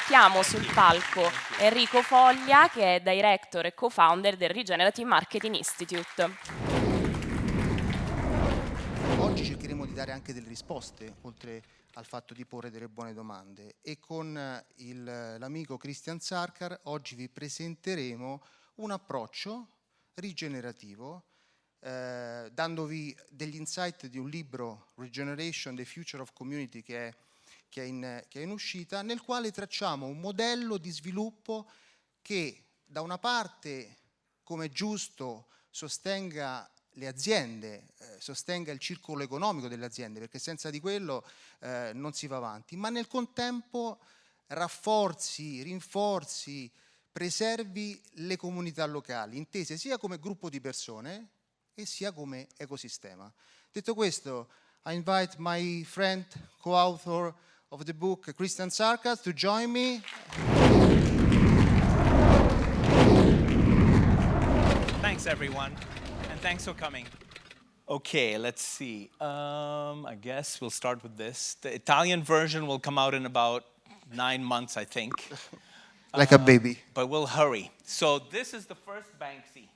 Chiamo sul palco Enrico Foglia, che è director e co-founder del Regenerative Marketing Institute. Oggi cercheremo di dare anche delle risposte, oltre al fatto di porre delle buone domande. E con l'amico Christian Sarkar oggi vi presenteremo un approccio rigenerativo, dandovi degli insight di un libro, Regeneration, The Future of Community, che è in uscita, nel quale tracciamo un modello di sviluppo che da una parte, come è giusto, sostenga le aziende, sostenga il circolo economico delle aziende, perché senza di quello non si va avanti, ma nel contempo rafforzi, rinforzi, preservi le comunità locali, intese sia come gruppo di persone e sia come ecosistema. Detto questo, I invite my friend, co-author of the book, Christian Sarkar, to join me. Thanks, everyone, and thanks for coming. Okay, let's see. I guess we'll start with this. The Italian version will come out in about 9 months, I think. Like a baby. But we'll hurry. So this is the first Banksy.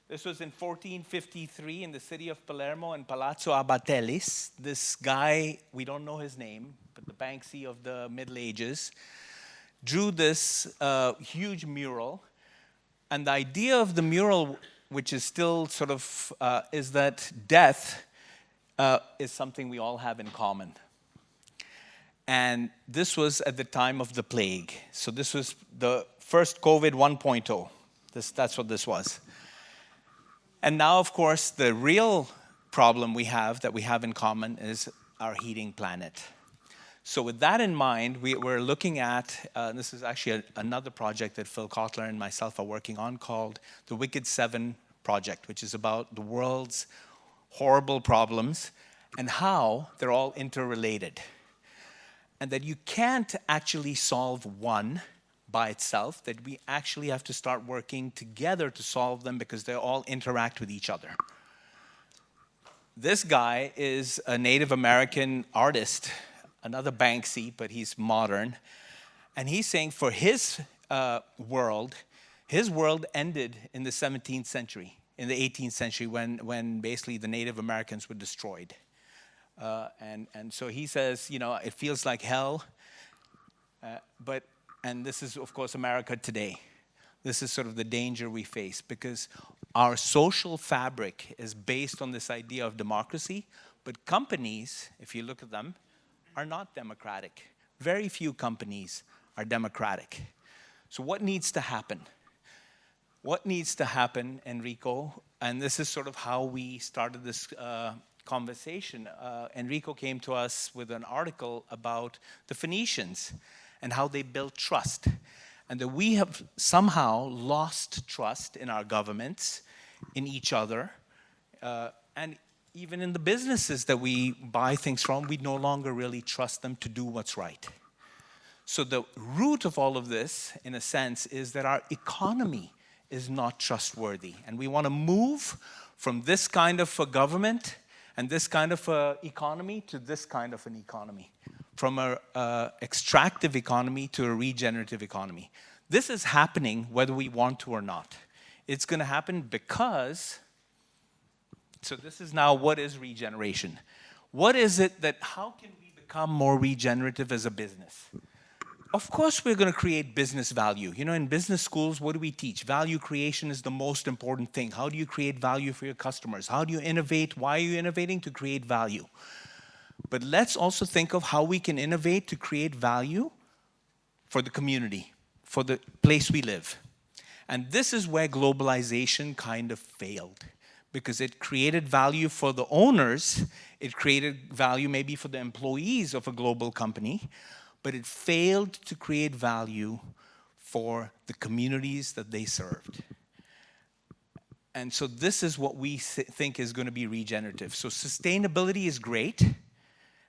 This was in 1453 in the city of Palermo in Palazzo Abatellis. This guy, we don't know his name, but the Banksy of the Middle Ages, drew this huge mural. And the idea of the mural, which is still sort of, is that death is something we all have in common. And this was at the time of the plague. So this was the first COVID 1.0. That's what this was. And now, of course, the real problem we have in common is our heating planet. So with that in mind, we're looking at, this is actually another project that Phil Kotler and myself are working on called the Wicked Seven Project, which is about the world's horrible problems and how they're all interrelated. And that you can't actually solve one by itself, that we actually have to start working together to solve them because they all interact with each other. This guy is a Native American artist, another Banksy, but he's modern. And he's saying for his world ended in the 17th century, in the 18th century when basically the Native Americans were destroyed. And so he says, you know, it feels like hell, and this is, of course, America today. This is sort of the danger we face because our social fabric is based on this idea of democracy, but companies, if you look at them, are not democratic. Very few companies are democratic. So what needs to happen? What needs to happen, Enrico? And this is sort of how we started this conversation. Enrico came to us with an article about the Phoenicians and how they built trust. And that we have somehow lost trust in our governments, in each other, and even in the businesses that we buy things from, we no longer really trust them to do what's right. So the root of all of this, in a sense, is that our economy is not trustworthy. And we want to move from this kind of a government and this kind of a economy to this kind of an economy. From an extractive economy to a regenerative economy. This is happening whether we want to or not. It's going to happen because, so this is now what is regeneration. What is it that, how can we become more regenerative as a business? Of course we're going to create business value. You know, in business schools, what do we teach? Value creation is the most important thing. How do you create value for your customers? How do you innovate? Why are you innovating? To create value. But let's also think of how we can innovate to create value for the community, for the place we live. And this is where globalization kind of failed, because it created value for the owners, it created value maybe for the employees of a global company, but it failed to create value for the communities that they served. And so this is what we think is going to be regenerative. So sustainability is great,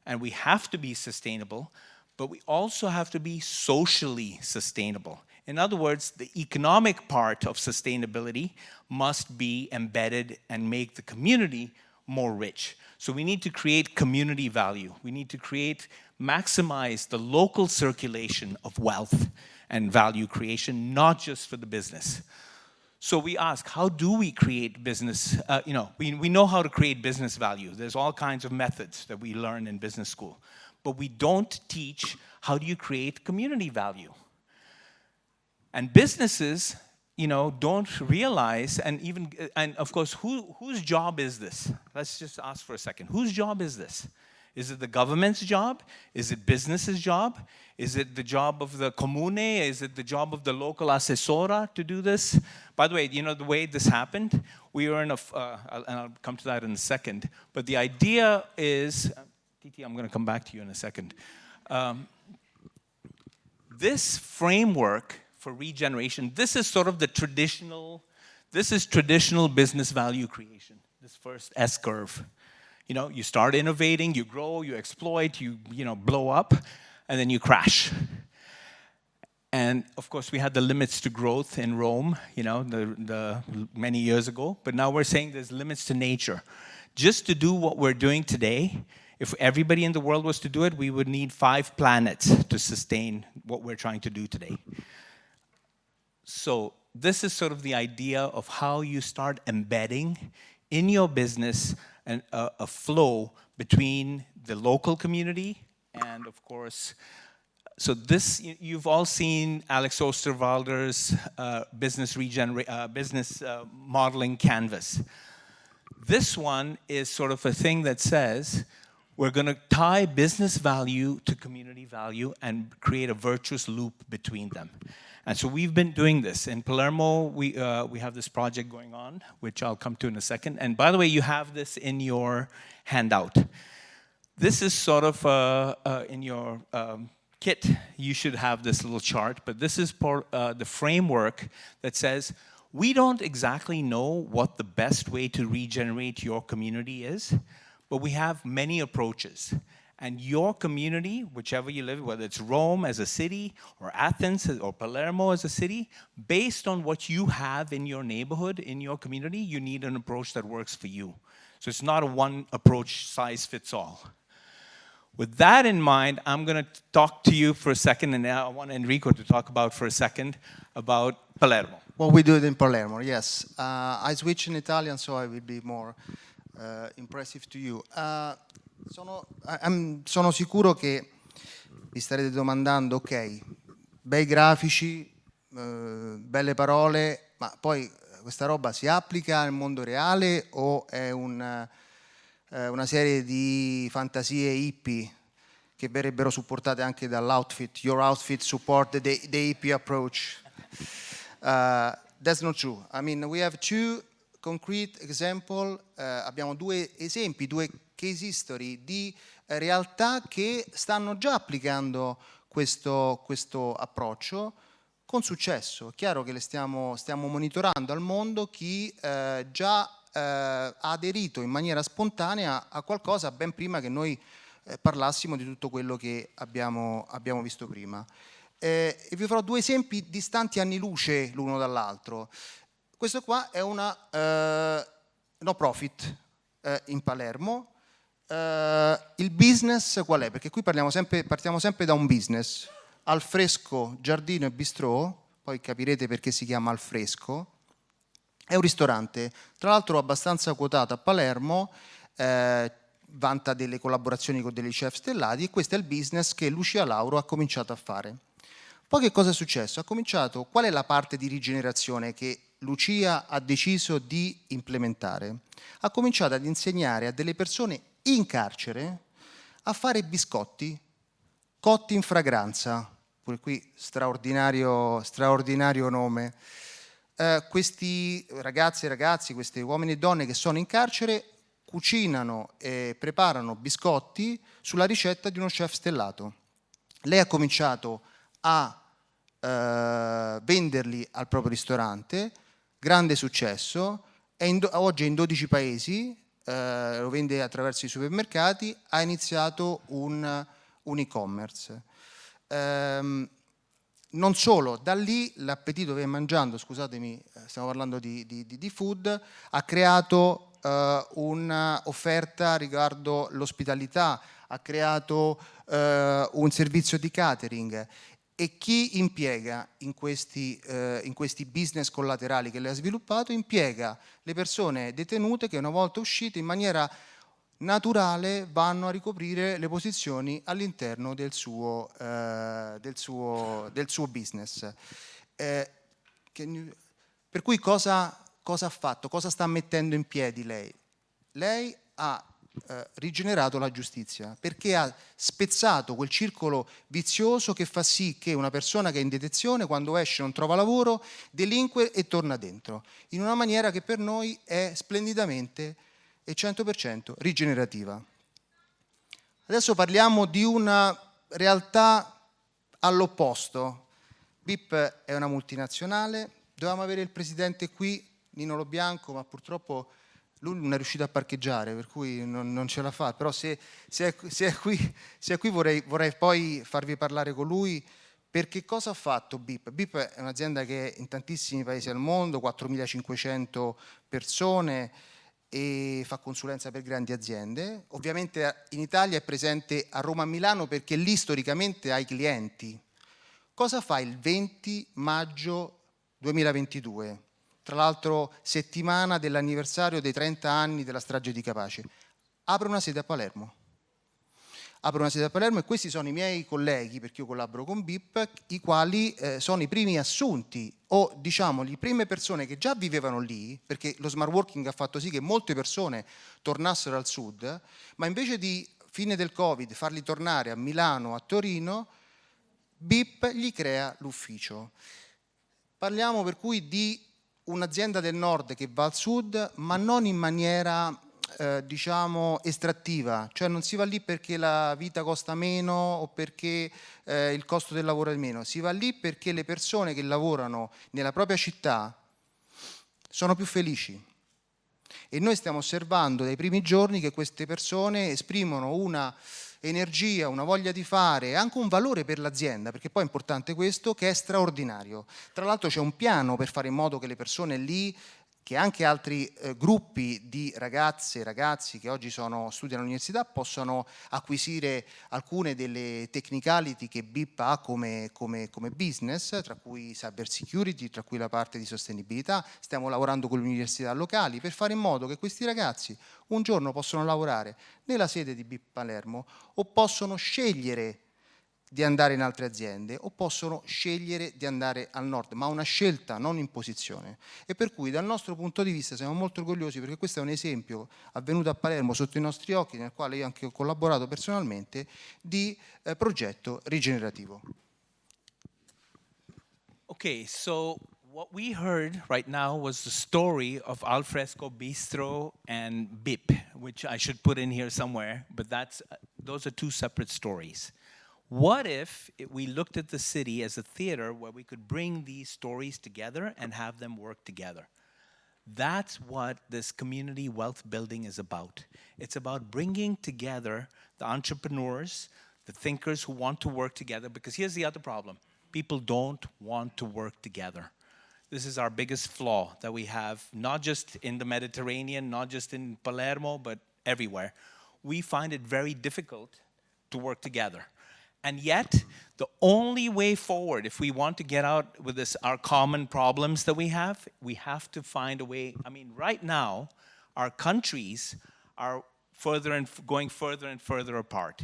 and we have to be sustainable, but we also have to be socially sustainable. In other words, the economic part of sustainability must be embedded and make the community more rich. So we need to create community value. We need to maximize the local circulation of wealth and value creation, not just for the business. So we ask, how do we create business? We know how to create business value. There's all kinds of methods that we learn in business school. But we don't teach how do you create community value. And businesses, don't realize, and of course, whose job is this? Let's just ask for a second. Whose job is this? Is it the government's job? Is it business's job? Is it the job of the comune? Is it the job of the local assessora to do this? By the way, the way this happened, we were in and I'll come to that in a second, but the idea is, Titi, I'm going to come back to you in a second. This framework for regeneration, this is sort of the traditional business value creation, this first S curve. You start innovating, you grow, you exploit, you blow up, and then you crash. And of course, we had the limits to growth in Rome, the many years ago. But now we're saying there's limits to nature. Just to do what we're doing today, if everybody in the world was to do it, we would need 5 planets to sustain what we're trying to do today. So this is sort of the idea of how you start embedding in your business a flow between the local community and, of course, so this, you've all seen Alex Osterwalder's business modeling canvas. This one is sort of a thing that says we're going to tie business value to community value and create a virtuous loop between them. And so we've been doing this. In Palermo, we have this project going on, which I'll come to in a second. And by the way, you have this in your handout. This is sort of in your kit. You should have this little chart. But this is the framework that says, we don't exactly know what the best way to regenerate your community is, but we have many approaches. And your community, whichever you live, whether it's Rome as a city, or Athens, or Palermo as a city, based on what you have in your neighborhood, in your community, you need an approach that works for you. So it's not a one approach size fits all. With that in mind, I'm going to talk to you for a second, and I want Enrico to talk about for a second about Palermo. Well, we do it in Palermo, yes. I switch in Italian, so I will be more impressive to you. Sono sicuro che vi starete domandando, ok, bei grafici, belle parole, ma poi questa roba si applica al mondo reale o è una serie di fantasie hippie che verrebbero supportate anche dall'outfit? Your outfit support the hippie approach. That's not true. I mean, we have 2 concrete example, abbiamo 2 esempi, 2 case history di realtà che stanno già applicando questo approccio con successo. È chiaro che le stiamo monitorando al mondo chi già ha aderito in maniera spontanea a qualcosa ben prima che noi parlassimo di tutto quello che abbiamo visto prima. E vi farò 2 esempi distanti anni luce l'uno dall'altro. Questo qua è una no profit in Palermo. Il business qual è? Perché qui partiamo sempre da un business. Al fresco, giardino e bistrò, poi capirete perché si chiama al fresco. È un ristorante, tra l'altro abbastanza quotato a Palermo, vanta delle collaborazioni con degli chef stellati, e questo è il business che Lucia Lauro ha cominciato a fare. Poi che cosa è successo? Qual è la parte di rigenerazione che Lucia ha deciso di implementare? Ha cominciato ad insegnare a delle persone in carcere a fare biscotti cotti in fragranza, pure qui straordinario nome. Questi ragazzi e ragazzi, questi uomini e donne che sono in carcere cucinano e preparano biscotti sulla ricetta di uno chef stellato. Lei ha cominciato a venderli al proprio ristorante, grande successo, oggi è in 12 paesi, lo vende attraverso i supermercati, ha iniziato un e-commerce. Non solo, da lì l'appetito che mangiando, scusatemi, stiamo parlando di food, ha creato un'offerta riguardo l'ospitalità, ha creato un servizio di catering. E chi impiega in questi business collaterali che lei ha sviluppato? Impiega le persone detenute che una volta uscite in maniera naturale vanno a ricoprire le posizioni all'interno del suo business. Per cui cosa ha fatto? Cosa sta mettendo in piedi lei? Lei ha rigenerato la giustizia, perché ha spezzato quel circolo vizioso che fa sì che una persona che è in detenzione, quando esce non trova lavoro, delinque e torna dentro, in una maniera che per noi è splendidamente e 100% rigenerativa. Adesso parliamo di una realtà all'opposto. BIP è una multinazionale, dovevamo avere il presidente qui, Nino Lo Bianco, ma purtroppo lui non è riuscito a parcheggiare, per cui non ce la fa, però se è qui vorrei poi farvi parlare con lui, perché cosa ha fatto BIP? BIP è un'azienda che è in tantissimi paesi al mondo, 4.500 persone, e fa consulenza per grandi aziende. Ovviamente in Italia è presente a Roma e Milano perché lì storicamente ha i clienti. Cosa fa il 20 maggio 2022? Tra l'altro settimana dell'anniversario dei 30 anni della strage di Capaci. Apre una sede a Palermo. E questi sono i miei colleghi, perché io collaboro con BIP, i quali sono i primi assunti, o diciamo le prime persone che già vivevano lì, perché lo smart working ha fatto sì che molte persone tornassero al sud, ma invece di fine del Covid farli tornare a Milano, a Torino, BIP gli crea l'ufficio. Parliamo per cui di un'azienda del nord che va al sud, ma non in maniera diciamo estrattiva, cioè non si va lì perché la vita costa meno o perché il costo del lavoro è meno, si va lì perché le persone che lavorano nella propria città sono più felici. E noi stiamo osservando dai primi giorni che queste persone esprimono una energia, una voglia di fare, anche un valore per l'azienda, perché poi è importante questo, che è straordinario. Tra l'altro c'è un piano per fare in modo che le persone lì, che anche altri gruppi di ragazze e ragazzi che oggi studiano all'università possano acquisire alcune delle technicality che BIP ha come business, tra cui cyber security, tra cui la parte di sostenibilità. Stiamo lavorando con le università locali per fare in modo che questi ragazzi un giorno possano lavorare nella sede di BIP Palermo o possono scegliere di andare in altre aziende o possono scegliere di andare al nord, ma una scelta, non imposizione. E per cui dal nostro punto di vista siamo molto orgogliosi, perché questo è un esempio avvenuto a Palermo sotto i nostri occhi, nel quale io anche ho collaborato personalmente, di progetto rigenerativo. Okay, so what we heard right now was the story of Alfresco Bistro and BIP, which I should put in here somewhere, but those are two separate stories. What if we looked at the city as a theater where we could bring these stories together and have them work together? That's what this community wealth building is about. It's about bringing together the entrepreneurs, the thinkers who want to work together, because here's the other problem. People don't want to work together. This is our biggest flaw that we have, not just in the Mediterranean, not just in Palermo, but everywhere. We find it very difficult to work together. And yet, the only way forward, if we want to get out with our common problems that we have to find a way. I mean, right now, our countries are going further and further apart.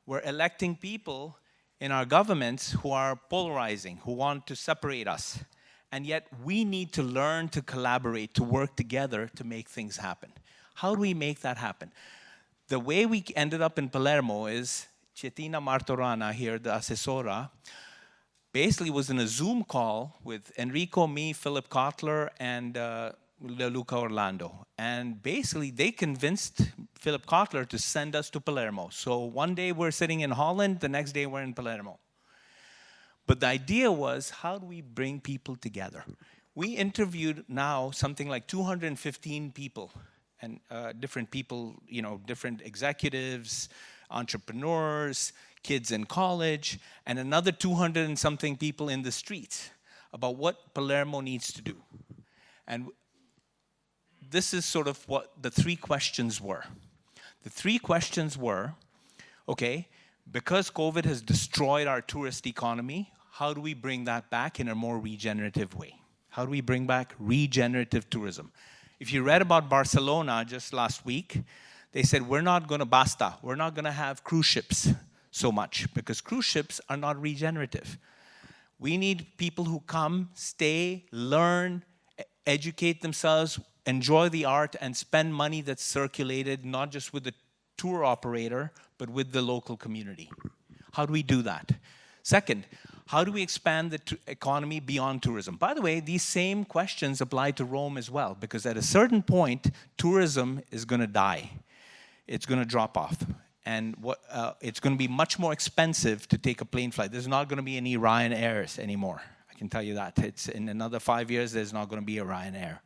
We're electing people in our governments who are polarizing, who want to separate us. And yet, we need to learn to collaborate, to work together to make things happen. How do we make that happen? The way we ended up in Palermo is Cetina Martorana here, the assessora, basically was in a Zoom call with Enrico, me, Philip Kotler, and Luca Orlando. And basically, they convinced Philip Kotler to send us to Palermo. So one day we're sitting in Holland, the next day we're in Palermo. But the idea was, how do we bring people together? We interviewed now something like 215 people, and different people, different executives, entrepreneurs, kids in college, and another 200 and something people in the streets about what Palermo needs to do. And this is sort of what the three questions were. The three questions were, okay, because COVID has destroyed our tourist economy, how do we bring that back in a more regenerative way? How do we bring back regenerative tourism? If you read about Barcelona just last week, they said, we're not going to have cruise ships so much because cruise ships are not regenerative. We need people who come, stay, learn, educate themselves, enjoy the art, and spend money that's circulated not just with the tour operator, but with the local community. How do we do that? Second, how do we expand the economy beyond tourism? By the way, these same questions apply to Rome as well, because at a certain point, tourism is going to die. It's going to drop off. And it's going to be much more expensive to take a plane flight. There's not going to be any Ryanairs anymore. I can tell you that. It's in another 5 years, there's not going to be a Ryanair.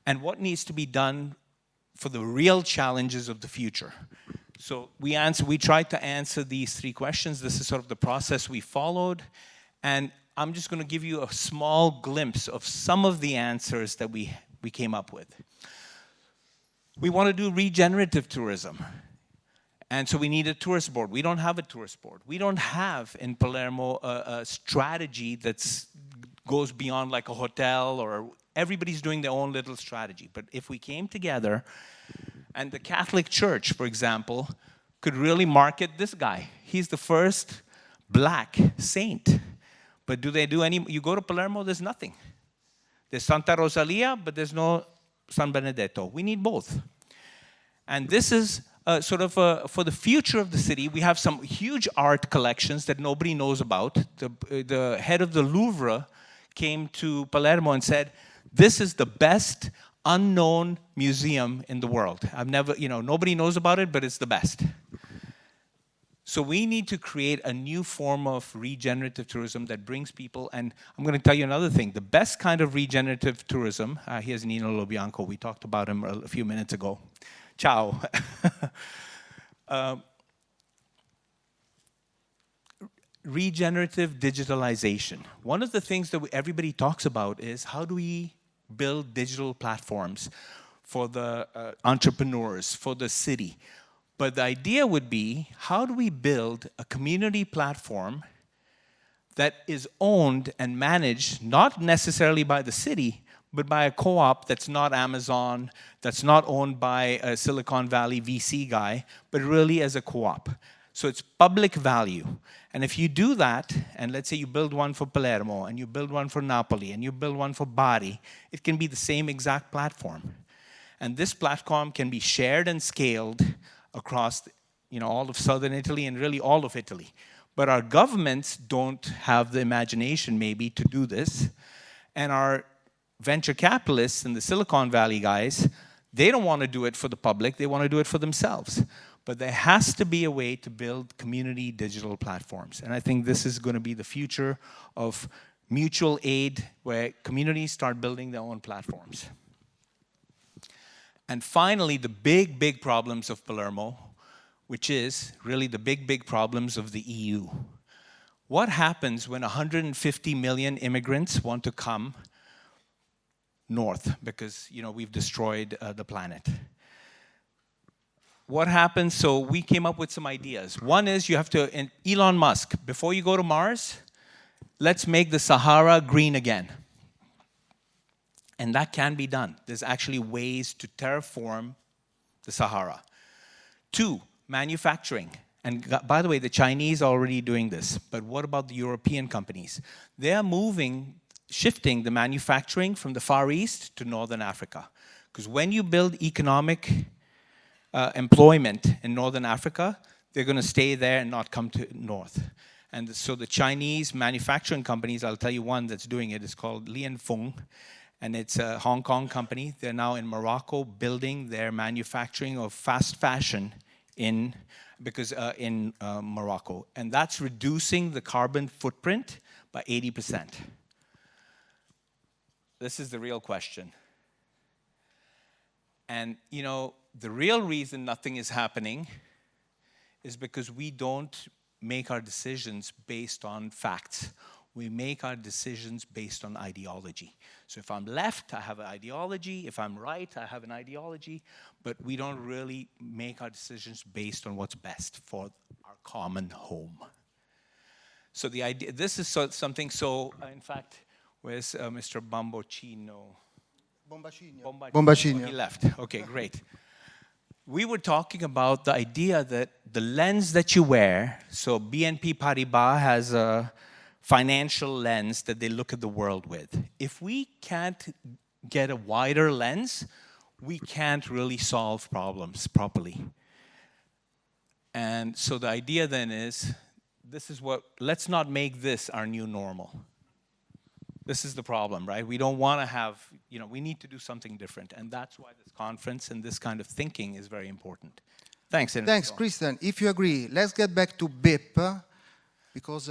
And what needs to be done for the real challenges of the future? So we tried to answer these three questions. This is sort of the process we followed. And I'm just going to give you a small glimpse of some of the answers that we came up with. We want to do regenerative tourism. And so we need a tourist board. We don't have a tourist board. We don't have in Palermo a strategy that goes beyond like a hotel, or everybody's doing their own little strategy. But if we came together, and the Catholic Church, for example, could really market this guy. He's the first black saint. But do they do any? You go to Palermo, there's nothing. There's Santa Rosalia, but there's no San Benedetto. We need both. And this is sort of for the future of the city. We have some huge art collections that nobody knows about. The head of the Louvre came to Palermo and said, this is the best unknown museum in the world. Nobody knows about it, but it's the best. So we need to create a new form of regenerative tourism that brings people, and I'm going to tell you another thing. The best kind of regenerative tourism, here's Nino Lobianco, we talked about him a few minutes ago. Ciao. Regenerative digitalization. One of the things that everybody talks about is how do we build digital platforms for the entrepreneurs, for the city. But the idea would be, how do we build a community platform that is owned and managed not necessarily by the city, but by a co-op that's not Amazon, that's not owned by a Silicon Valley VC guy, but really as a co-op. So it's public value. And if you do that, and let's say you build one for Palermo, and you build one for Napoli, and you build one for Bari, it can be the same exact platform. And this platform can be shared and scaled across all of southern Italy and really all of Italy. But our governments don't have the imagination maybe to do this. And our venture capitalists and the Silicon Valley guys, they don't want to do it for the public, they want to do it for themselves. But there has to be a way to build community digital platforms. And I think this is going to be the future of mutual aid, where communities start building their own platforms. And finally, the big, big problems of Palermo, which is really the big, big problems of the EU. What happens when 150 million immigrants want to come north because we've destroyed the planet? What happens? So we came up with some ideas. One is you have to, Elon Musk, before you go to Mars, let's make the Sahara green again. And that can be done. There's actually ways to terraform the Sahara. 2, manufacturing. And by the way, the Chinese are already doing this. But what about the European companies? They are shifting the manufacturing from the Far East to Northern Africa. Because when you build economic employment in Northern Africa, they're going to stay there and not come to North. And so the Chinese manufacturing companies, I'll tell you one that's doing it, is called Lianfeng, and it's a Hong Kong company. They're now in Morocco building their manufacturing of fast fashion in Morocco. And that's reducing the carbon footprint by 80%. This is the real question. And, the real reason nothing is happening is because we don't make our decisions based on facts. we make our decisions based on ideology. So if I'm left, I have an ideology. If I'm right, I have an ideology. But we don't really make our decisions based on what's best for our common home. So the idea, this is something, in fact, where's Mr. Bombacino? Bombacino. He left. Okay, great. We were talking about the idea that the lens that you wear, so BNP Paribas has a financial lens that they look at the world with. If we can't get a wider lens, we can't really solve problems properly. And so the idea then is, let's not make this our new normal. This is the problem, right? We don't want to have, we need to do something different. And that's why this conference and this kind of thinking is very important. Thanks, Enrico. Thanks, Christian. If you agree, let's get back to BIP, because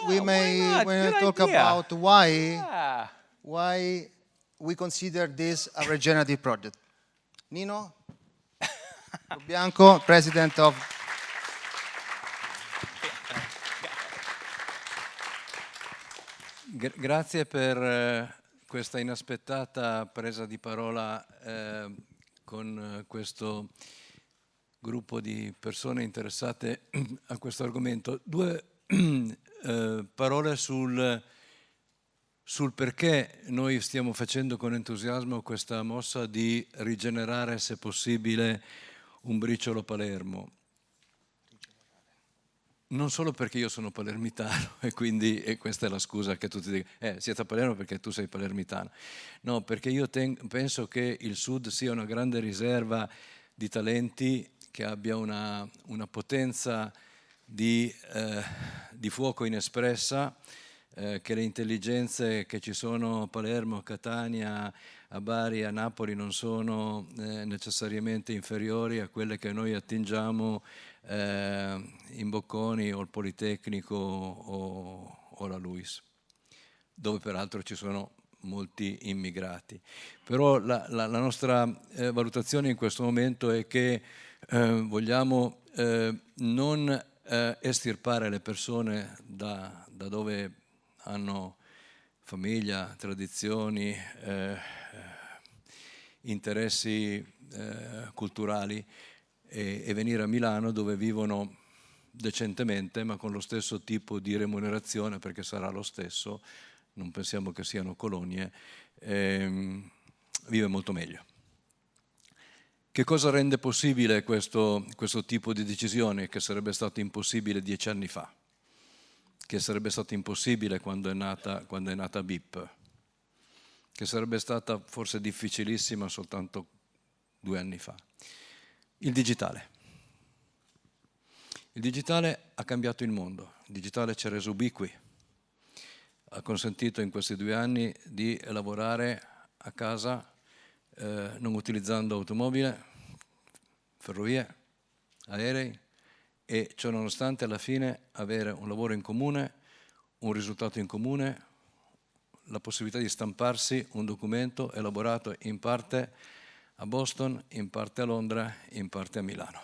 we may talk about why we consider this a regenerative project. Nino Bianco, President of... Grazie per questa inaspettata presa di parola con questo gruppo di persone interessate a questo argomento. Due parole sul perché noi stiamo facendo con entusiasmo questa mossa di rigenerare, se possibile, un briciolo Palermo. Non solo perché io sono palermitano e quindi questa è la scusa che tutti dicono siete a Palermo perché tu sei palermitano. No, perché io penso che il Sud sia una grande riserva di talenti, che abbia una potenza di fuoco inespressa, che le intelligenze che ci sono a Palermo, a Catania, a Bari, a Napoli non sono necessariamente inferiori a quelle che noi attingiamo in Bocconi o il Politecnico o la LUISS, dove peraltro ci sono molti immigrati. Però la nostra valutazione in questo momento è che vogliamo non estirpare le persone da dove hanno famiglia, tradizioni, interessi culturali e venire a Milano dove vivono decentemente ma con lo stesso tipo di remunerazione, perché sarà lo stesso, non pensiamo che siano colonie, vive molto meglio. Che cosa rende possibile questo tipo di decisione che sarebbe stato impossibile 10 anni fa? Che sarebbe stato impossibile quando è nata BIP, che sarebbe stata forse difficilissima soltanto 2 anni fa. Il digitale. Il digitale ha cambiato il mondo, il digitale ci ha reso ubiqui, ha consentito in questi 2 anni di lavorare a casa non utilizzando automobile, ferrovie, aerei, e ciò nonostante alla fine avere un lavoro in comune, un risultato in comune, la possibilità di stamparsi un documento elaborato in parte a Boston, in parte a Londra, in parte a Milano.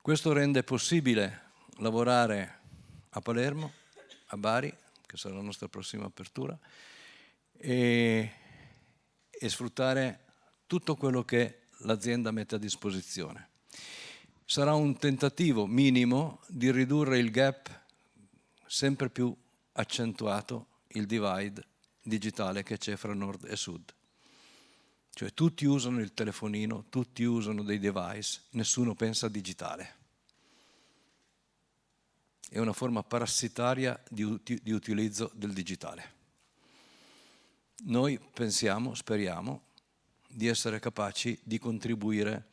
Questo rende possibile lavorare a Palermo, a Bari, che sarà la nostra prossima apertura, e sfruttare tutto quello che l'azienda mette a disposizione. Sarà un tentativo minimo di ridurre il gap sempre più accentuato, il divide digitale che c'è fra nord e sud. Cioè tutti usano il telefonino, tutti usano dei device, nessuno pensa digitale. È una forma parassitaria di utilizzo del digitale. Noi pensiamo, speriamo, di essere capaci di contribuire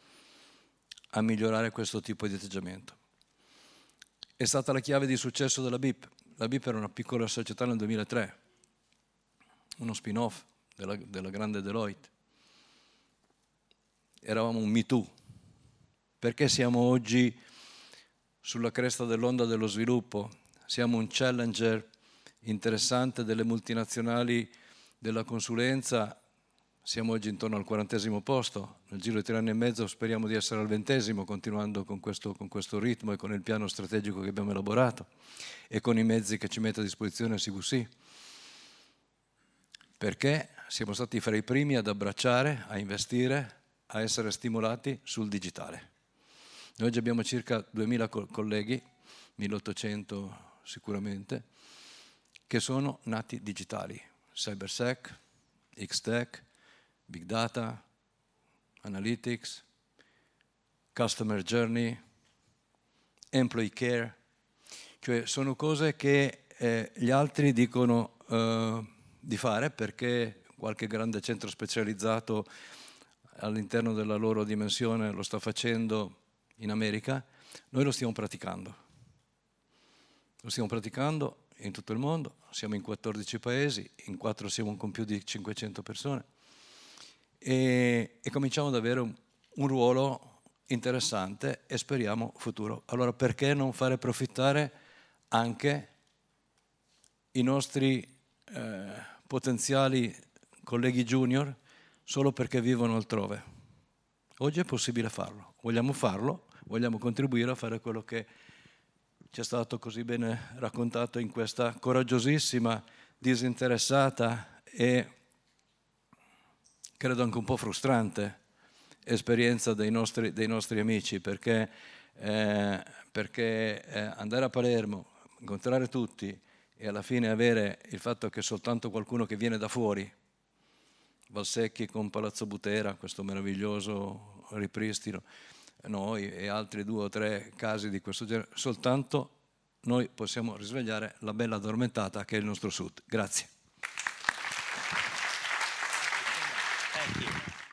a migliorare questo tipo di atteggiamento. È stata la chiave di successo della BIP. La BIP era una piccola società nel 2003, uno spin-off della grande Deloitte. Eravamo un Me Too. Perché siamo oggi sulla cresta dell'onda dello sviluppo? Siamo un challenger interessante delle multinazionali della consulenza. Siamo oggi intorno al 40° posto, nel giro di 3 anni e mezzo speriamo di essere al 20°, continuando con questo ritmo e con il piano strategico che abbiamo elaborato. e con i mezzi che ci mette a disposizione CVC, perché siamo stati fra i primi ad abbracciare, a investire, a essere stimolati sul digitale. Noi oggi abbiamo circa 2000 colleghi, 1800 sicuramente, che sono nati digitali, cybersec, x-tech, big data, analytics, customer journey, employee care, cioè sono cose che gli altri dicono di fare perché qualche grande centro specializzato all'interno della loro dimensione lo sta facendo in America. Noi lo stiamo praticando. Lo stiamo praticando in tutto il mondo, siamo in 14 paesi, in 4 siamo con più di 500 persone e cominciamo ad avere un ruolo interessante e speriamo futuro. Allora perché non fare profittare anche i nostri potenziali colleghi junior solo perché vivono altrove? Oggi è possibile farlo, vogliamo contribuire a fare quello che ci è stato così bene raccontato in questa coraggiosissima, disinteressata e credo anche un po' frustrante esperienza dei nostri amici, perché andare a Palermo, incontrare tutti e alla fine avere il fatto che soltanto qualcuno che viene da fuori, Valsecchi con Palazzo Butera, questo meraviglioso ripristino, noi e altri 2 o 3 casi di questo genere, soltanto noi possiamo risvegliare la bella addormentata che è il nostro Sud. Grazie.